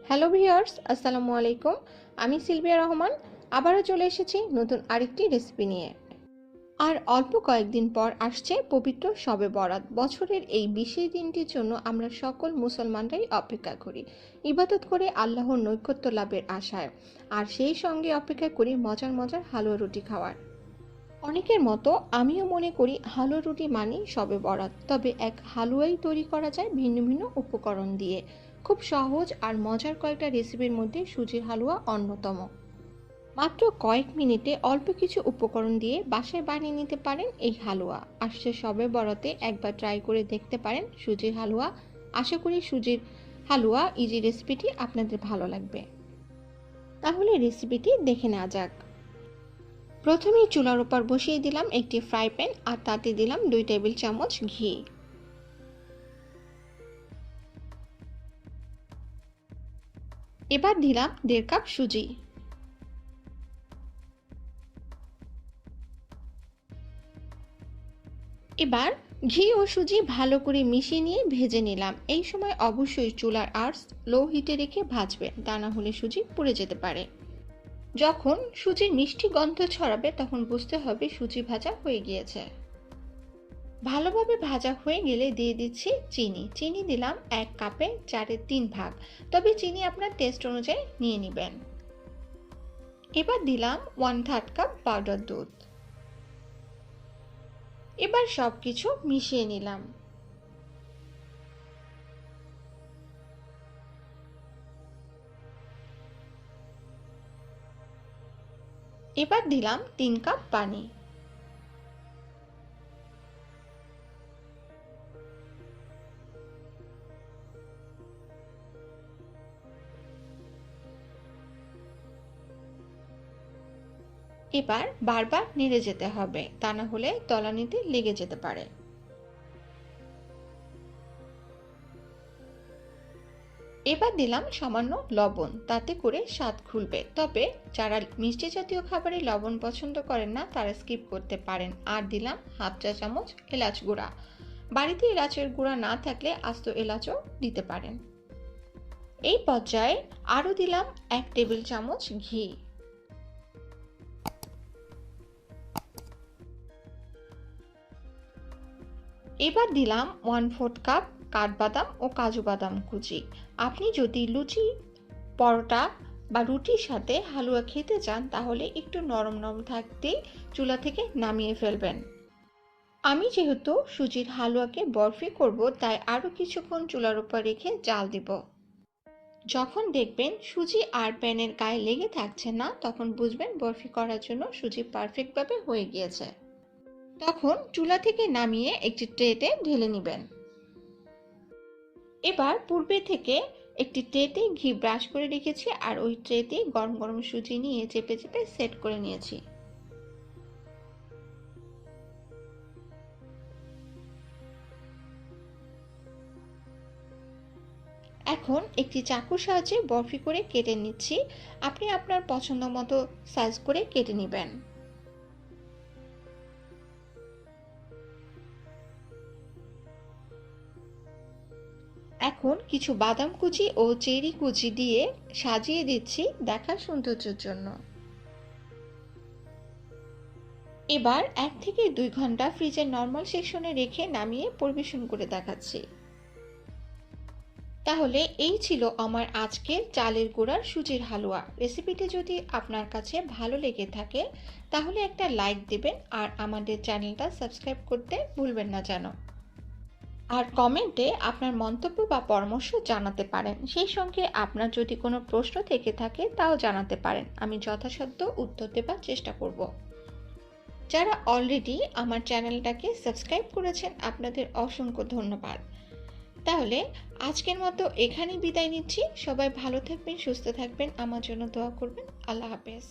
Hello viewers, আসসালামু আলাইকুম। আমি সিলভিয়া রহমান আবারও চলে এসেছি নতুন আরেকটি রেসিপি নিয়ে। আর অল্প কয়েকদিন পর আসছে পবিত্র শবে বরাত। বছরের এই বিশেষ দিনটির জন্য আমরা সকল মুসলমানরাই অপেক্ষা করি, ইবাদত করে আল্লাহর নৈকট্য লাভের আশায়। আর সেই সঙ্গে অপেক্ষা করি মজার মজার হালুয়া রুটি খাওয়ার। অনেকের মতো আমিও মনে করি হালুয়া রুটি মানে শবে বরাত, তবে এক হালুয়াই তৈরি করা যায় ভিন্ন ভিন্ন উপকরণ দিয়ে। খুব সহজ আর মজার কয়েকটা রেসিপির মধ্যে সুজির হালুয়া অন্যতম। মাত্র কয়েক মিনিটে অল্প কিছু উপকরণ দিয়ে বাসায় বানিয়ে নিতে পারেন এই হালুয়া। আসছে শবে বরাতে একবার ট্রাই করে দেখতে পারেন সুজির হালুয়া। আশা করি সুজির হালুয়া ইজি রেসিপিটি আপনাদের ভালো লাগবে। তাহলে রেসিপিটি দেখে নেওয়া যাক। প্রথমেই চুলার উপর বসিয়ে দিলাম একটি ফ্রাই প্যান আর তাতে দিলাম 2 টেবিল চামচ ঘি। এবার দিলাম 1.5 কাপ সুজি। এবার ঘি ও সুজি ভালো করে মিশিয়ে নিয়ে ভেজে নিলাম। এই সময় অবশ্যই চুলার আঁচ লো হিটে রেখে ভাজবেন, তা না হলে সুজি পুড়ে যেতে পারে। যখন সুজির মিষ্টি গন্ধ ছড়াবে তখন বুঝতে হবে সুজি ভাজা হয়ে গিয়েছে। ভালোভাবে ভাজা হয়ে গেলে দিয়ে দিচ্ছি চিনি দিলাম 1 কাপে 4/3 ভাগ, তবে চিনি আপনার টেস্ট অনুযায়ী নিয়ে নেবেন। এবার দিলাম 1/3 কাপ পাউডার দুধ। এবার সবকিছু মিশিয়ে নিলাম। এবার দিলাম 3 কাপ পানি। এবার বারবার নেড়ে যেতে হবে, তা না হলে তলানিতে লেগে যেতে পারে। এবার দিলাম সামান্য লবণ, তাতে করে স্বাদ খুলবে। তবে যারা মিষ্টি জাতীয় খাবারে লবণ পছন্দ করেন না তারা স্কিপ করতে পারেন। আর দিলাম 1/2 চা চামচ এলাচ গুঁড়া। বাড়িতে এলাচের গুঁড়া না থাকলে আস্ত এলাচও দিতে পারেন। এই পর্যায়ে আরও দিলাম 1 টেবিল চামচ ঘি। এবার দিলাম 1/4 কাপ কাঠবাদাম ও কাজু বাদাম কুচি। আপনি যদি লুচি, পরোটা বা রুটির সাথে হালুয়া খেতে চান তাহলে একটু নরম নরম থাকতেই চুলা থেকে নামিয়ে ফেলবেন। আমি যেহেতু সুজির হালুয়াকে বরফি করব, তাই আরও কিছুক্ষণ চুলার উপর রেখে জাল দিব। যখন দেখবেন সুজি আর প্যানের গায়ে লেগে থাকছে না, তখন বুঝবেন বরফি করার জন্য সুজি পারফেক্টভাবে হয়ে গিয়েছে। তখন চুলা থেকে নামিয়ে একটি ট্রেতে ঢেলে নেবেন। এবার পূর্বে থেকে একটি ট্রেতে ঘি ব্রাশ করে রেখেছি আর ওই ট্রেতে গরম গরম সুজি নিয়ে চেপে চেপে সেট করে নিয়েছি। এখন একটি চাকুর সাহায্যে বরফি করে কেটে নিচ্ছি। আপনি আপনার পছন্দ মতো সাইজ করে কেটে নেবেন। এখন কিছু বাদাম কুচি ও চেরি কুচি দিয়ে সাজিয়ে দিচ্ছি দেখার সৌন্দর্যের জন্য। এবার 1 থেকে 2 ঘন্টা ফ্রিজের নরমাল সেকশনে রেখে নামিয়ে পরিবেশন করে দেখাচ্ছি। তাহলে এই ছিল আমার আজকের চালের গুঁড়ার সুজির হালুয়া। রেসিপিটি যদি আপনার কাছে ভালো লেগে থাকে তাহলে একটা লাইক দেবেন আর আমাদের চ্যানেলটা সাবস্ক্রাইব করতে ভুলবেন না যেন। আর কমেন্টে আপনার মন্তব্য বা পরামর্শ জানাতে পারেন। সেই সঙ্গে আপনার যদি কোনো প্রশ্ন থেকে থাকে তাও জানাতে পারেন, আমি যথাসাধ্য উত্তর দেবার চেষ্টা করব। যারা অলরেডি আমার চ্যানেলটাকে সাবস্ক্রাইব করেছেন আপনাদের অসংখ্য ধন্যবাদ। তাহলে আজকের মতো এখানেই বিদায় নিচ্ছি। সবাই ভালো থাকবেন, সুস্থ থাকবেন, আমার জন্য দোয়া করবেন। আল্লাহ হাফেজ।